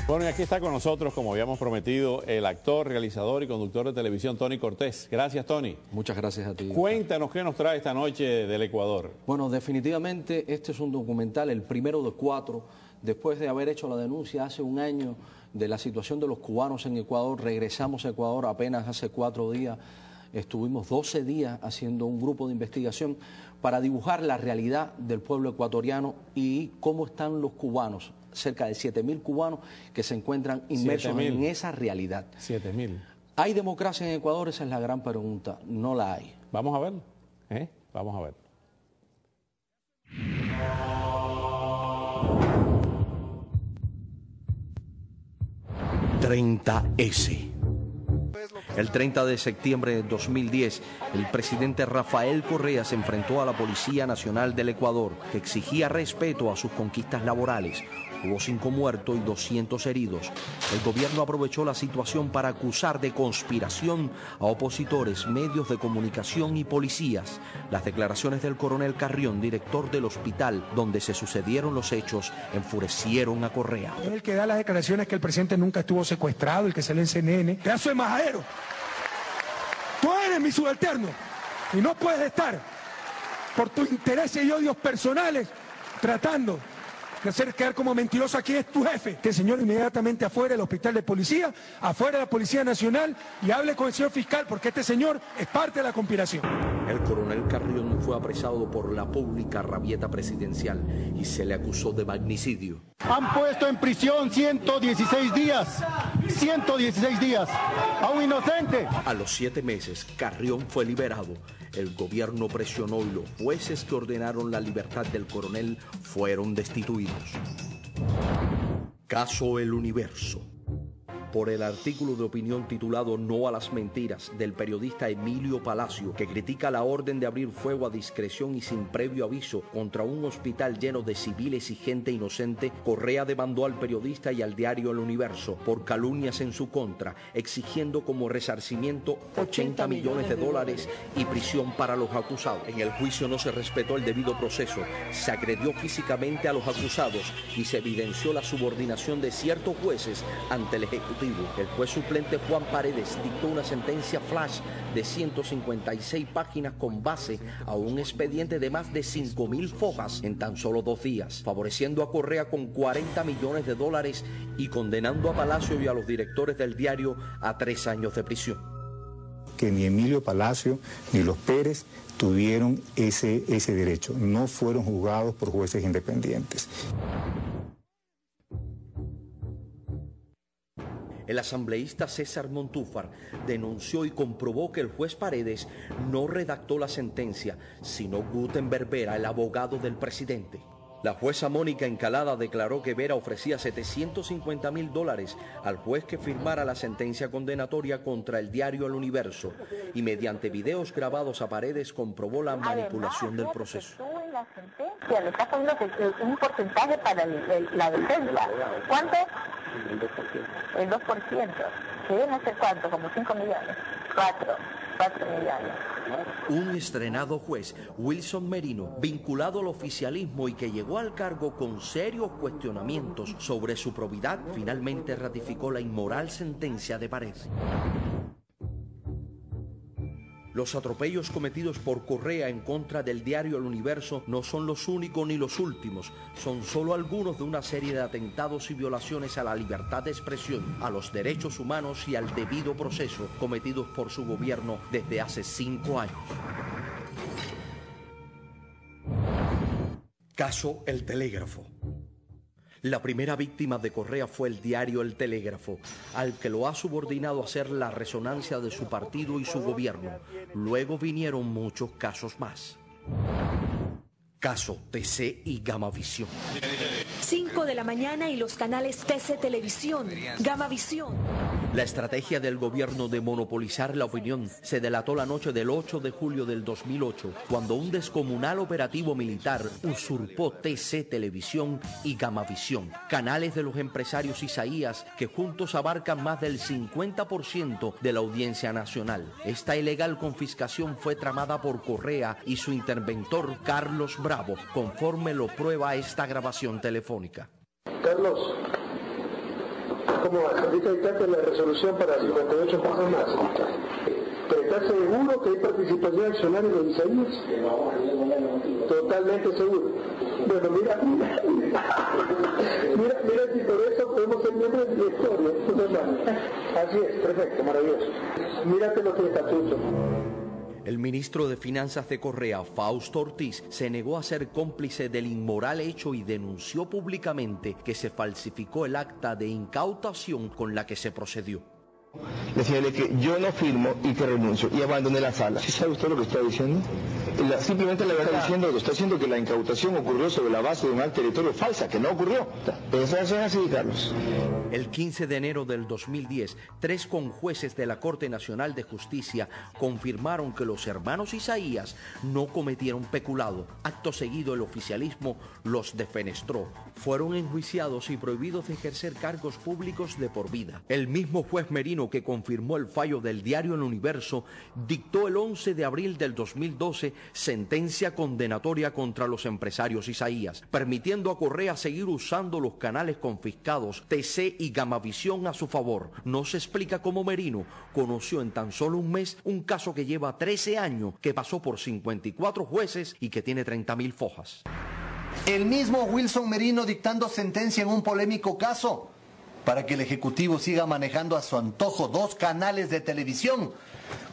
Bueno, y aquí está con nosotros, como habíamos prometido, el actor, realizador y conductor de televisión, Tony Cortés. Gracias, Tony. Muchas gracias a ti. Cuéntanos qué nos trae esta noche del Ecuador. Bueno, definitivamente este es un documental, el primero de 4, después de haber hecho la denuncia hace un año de la situación de los cubanos en Ecuador. Regresamos a Ecuador apenas hace 4 días. Estuvimos 12 días haciendo un grupo de investigación para dibujar la realidad del pueblo ecuatoriano y cómo están los cubanos, cerca de 7.000 cubanos que se encuentran inmersos en esa realidad. 7.000. ¿Hay democracia en Ecuador? Esa es la gran pregunta. No la hay. Vamos a verlo, Vamos a verlo. 30S. El 30 de septiembre de 2010, el presidente Rafael Correa se enfrentó a la Policía Nacional del Ecuador, que exigía respeto a sus conquistas laborales. Hubo 5 muertos y 200 heridos. El gobierno aprovechó la situación para acusar de conspiración a opositores, medios de comunicación y policías. Las declaraciones del coronel Carrión, director del hospital donde se sucedieron los hechos, enfurecieron a Correa. Es el que da las declaraciones que el presidente nunca estuvo secuestrado, el que sale en CNN. ¡Pedazo de majadero! Tú eres mi subalterno y no puedes estar por tus intereses y odios personales tratando de hacer quedar como mentiroso a quien es tu jefe. Este señor inmediatamente afuera del hospital de policía, afuera de la Policía Nacional, y hable con el señor fiscal, porque este señor es parte de la conspiración. El coronel Carrión fue apresado por la pública rabieta presidencial y se le acusó de magnicidio. Han puesto en prisión 116 días, 116 días, a un inocente. A los 7 meses, Carrión fue liberado. El gobierno presionó y los jueces que ordenaron la libertad del coronel fueron destituidos. Caso El Universo. Por el artículo de opinión titulado No a las mentiras del periodista Emilio Palacio, que critica la orden de abrir fuego a discreción y sin previo aviso contra un hospital lleno de civiles y gente inocente, Correa demandó al periodista y al diario El Universo por calumnias en su contra, exigiendo como resarcimiento $80 millones y prisión para los acusados. En el juicio no se respetó el debido proceso, se agredió físicamente a los acusados y se evidenció la subordinación de ciertos jueces ante el Ejecutivo. El juez suplente Juan Paredes dictó una sentencia flash de 156 páginas con base a un expediente de más de 5.000 fojas en tan solo 2 días, favoreciendo a Correa con $40 millones y condenando a Palacio y a los directores del diario a 3 años de prisión. Que ni Emilio Palacio ni los Pérez tuvieron ese derecho, no fueron juzgados por jueces independientes. El asambleísta César Montúfar denunció y comprobó que el juez Paredes no redactó la sentencia, sino Gutenberg Vera, el abogado del presidente. La jueza Mónica Encalada declaró que Vera ofrecía $750.000 al juez que firmara la sentencia condenatoria contra el diario El Universo y mediante videos grabados a Paredes comprobó la manipulación del proceso. Tú en la sentencia le estás poniendo un porcentaje para la defensa. ¿Cuánto? El 2%. ¿Que deben hacer cuánto? ¿Como 5 millones? 4 millones. Un estrenado juez, Wilson Merino, vinculado al oficialismo y que llegó al cargo con serios cuestionamientos sobre su probidad, finalmente ratificó la inmoral sentencia de Paredes. Los atropellos cometidos por Correa en contra del diario El Universo no son los únicos ni los últimos, son solo algunos de una serie de atentados y violaciones a la libertad de expresión, a los derechos humanos y al debido proceso cometidos por su gobierno desde hace 5 años. Caso El Telégrafo. La primera víctima de Correa fue el diario El Telégrafo, al que lo ha subordinado a ser la resonancia de su partido y su gobierno. Luego vinieron muchos casos más. Caso TC y Gamavisión. 5 de la mañana y los canales TC Televisión, Gamavisión. La estrategia del gobierno de monopolizar la opinión se delató la noche del 8 de julio del 2008, cuando un descomunal operativo militar usurpó TC Televisión y Gamavisión, canales de los empresarios Isaías que juntos abarcan más del 50% de la audiencia nacional. Esta ilegal confiscación fue tramada por Correa y su interventor Carlos Bravo, conforme lo prueba esta grabación telefónica. Carlos, ¿Cómo vas? Ahorita dictaste la resolución para 58 casos más. ¿Pero estás seguro que hay participación accionaria de Isaías? Totalmente seguro. Bueno, mira si por eso podemos ser miembros de la historia. Así es, perfecto, maravilloso. Mírate lo que está estatuto. El ministro de Finanzas de Correa, Fausto Ortiz, se negó a ser cómplice del inmoral hecho y denunció públicamente que se falsificó el acta de incautación con la que se procedió. Decirle que yo no firmo y que renuncio y abandoné la sala. ¿Sí sabe usted lo que está diciendo? Simplemente la verdad está diciendo que la incautación ocurrió sobre la base de un acta territorio falsa, que no ocurrió. Eso es así, Carlos. El 15 de enero del 2010, 3 conjueces de la Corte Nacional de Justicia confirmaron que los hermanos Isaías no cometieron peculado. Acto seguido, el oficialismo los defenestró. Fueron enjuiciados y prohibidos de ejercer cargos públicos de por vida. El mismo juez Merino, que confirmó el fallo del diario El Universo, dictó el 11 de abril del 2012 sentencia condenatoria contra los empresarios Isaías, permitiendo a Correa seguir usando los canales confiscados TC y Gamavisión a su favor. No se explica cómo Merino conoció en tan solo un mes un caso que lleva 13 años, que pasó por 54 jueces y que tiene 30.000 fojas. El mismo Wilson Merino dictando sentencia en un polémico caso para que el Ejecutivo siga manejando a su antojo 2 canales de televisión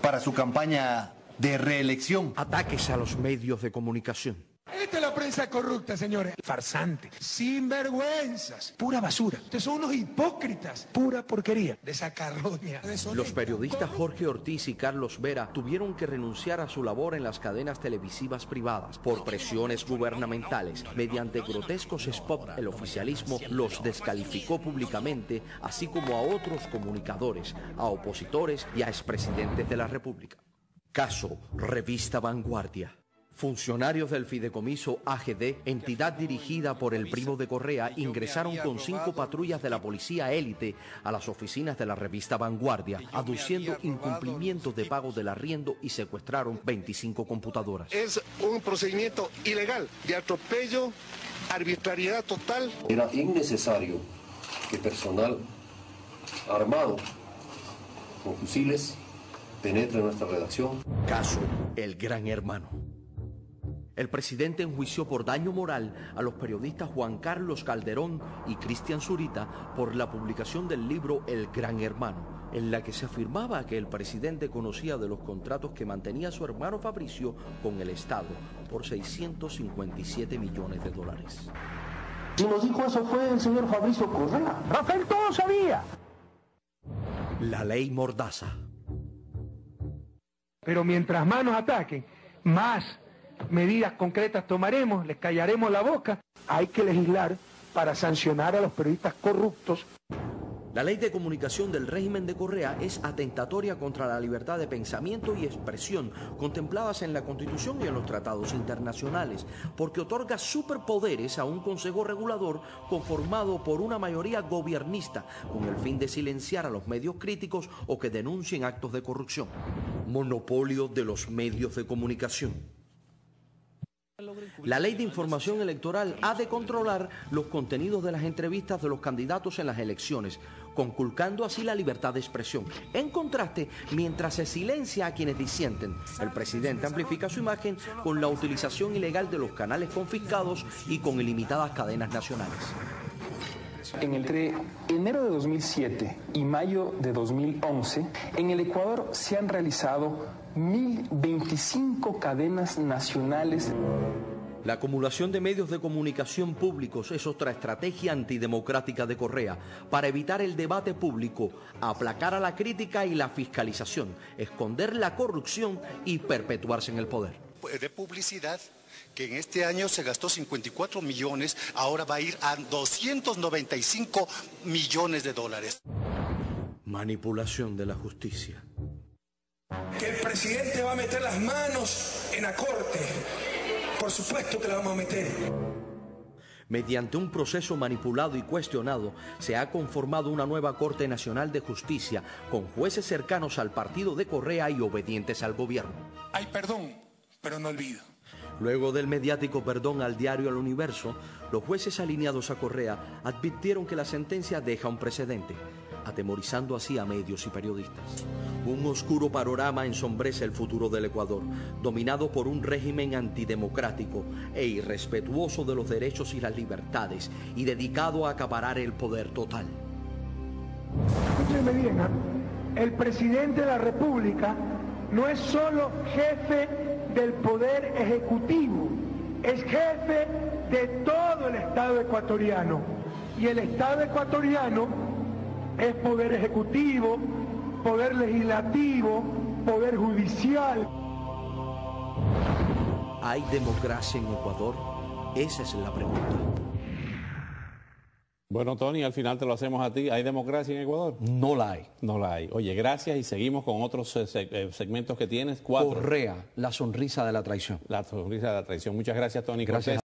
para su campaña de reelección. Ataques a los medios de comunicación. Esta es la prensa corrupta, señores. Farsante, sinvergüenzas, pura basura. Ustedes son unos hipócritas, pura porquería, de esa carroña. Los periodistas Jorge Ortiz y Carlos Vera tuvieron que renunciar a su labor en las cadenas televisivas privadas por presiones gubernamentales. Mediante grotescos spots, el oficialismo los descalificó públicamente, así como a otros comunicadores, a opositores y a expresidentes de la República. Caso Revista Vanguardia. Funcionarios del fideicomiso AGD, entidad dirigida por el primo de Correa, ingresaron con 5 patrullas de la policía élite a las oficinas de la revista Vanguardia, aduciendo incumplimientos de pago del arriendo, y secuestraron 25 computadoras. Es un procedimiento ilegal, de atropello, arbitrariedad total. Era innecesario que personal armado con fusiles penetre en nuestra redacción. Caso El Gran Hermano. El presidente enjuició por daño moral a los periodistas Juan Carlos Calderón y Cristian Zurita por la publicación del libro El Gran Hermano, en la que se afirmaba que el presidente conocía de los contratos que mantenía su hermano Fabricio con el Estado por 657 millones de dólares. Quien nos dijo eso fue el señor Fabricio Correa. Rafael todo sabía. La ley Mordaza. Pero mientras más nos ataquen, más medidas concretas tomaremos, les callaremos la boca. Hay que legislar para sancionar a los periodistas corruptos. La ley de comunicación del régimen de Correa es atentatoria contra la libertad de pensamiento y expresión contempladas en la Constitución y en los tratados internacionales, porque otorga superpoderes a un consejo regulador conformado por una mayoría gobiernista con el fin de silenciar a los medios críticos o que denuncien actos de corrupción. Monopolio de los medios de comunicación. La ley de información electoral ha de controlar los contenidos de las entrevistas de los candidatos en las elecciones, conculcando así la libertad de expresión. En contraste, mientras se silencia a quienes disienten, el presidente amplifica su imagen con la utilización ilegal de los canales confiscados y con ilimitadas cadenas nacionales. Entre enero de 2007 y mayo de 2011, en el Ecuador se han realizado 1.025 cadenas nacionales. La acumulación de medios de comunicación públicos es otra estrategia antidemocrática de Correa para evitar el debate público, aplacar a la crítica y la fiscalización, esconder la corrupción y perpetuarse en el poder. De publicidad, que en este año se gastó 54 millones, ahora va a ir a 295 millones de dólares. Manipulación de la justicia. Que el presidente va a meter las manos en la corte. Por supuesto que la vamos a meter. Mediante un proceso manipulado y cuestionado, se ha conformado una nueva Corte Nacional de Justicia con jueces cercanos al partido de Correa y obedientes al gobierno. Hay perdón, pero no olvido. Luego del mediático perdón al diario El Universo, los jueces alineados a Correa advirtieron que la sentencia deja un precedente. atemorizando así a medios y periodistas. Un oscuro panorama ensombrece el futuro del Ecuador, dominado por un régimen antidemocrático e irrespetuoso de los derechos y las libertades, y dedicado a acaparar el poder total. Escúchenme bien, el presidente de la República no es solo jefe del Poder Ejecutivo, es jefe de todo el Estado ecuatoriano. Y el Estado ecuatoriano es Poder Ejecutivo, Poder Legislativo, Poder Judicial. ¿Hay democracia en Ecuador? Esa es la pregunta. Bueno, Tony, al final te lo hacemos a ti. ¿Hay democracia en Ecuador? No la hay. No la hay. Oye, gracias y seguimos con otros segmentos que tienes. 4. Correa, la sonrisa de la traición. La sonrisa de la traición. Muchas gracias, Tony. Gracias. Cortés.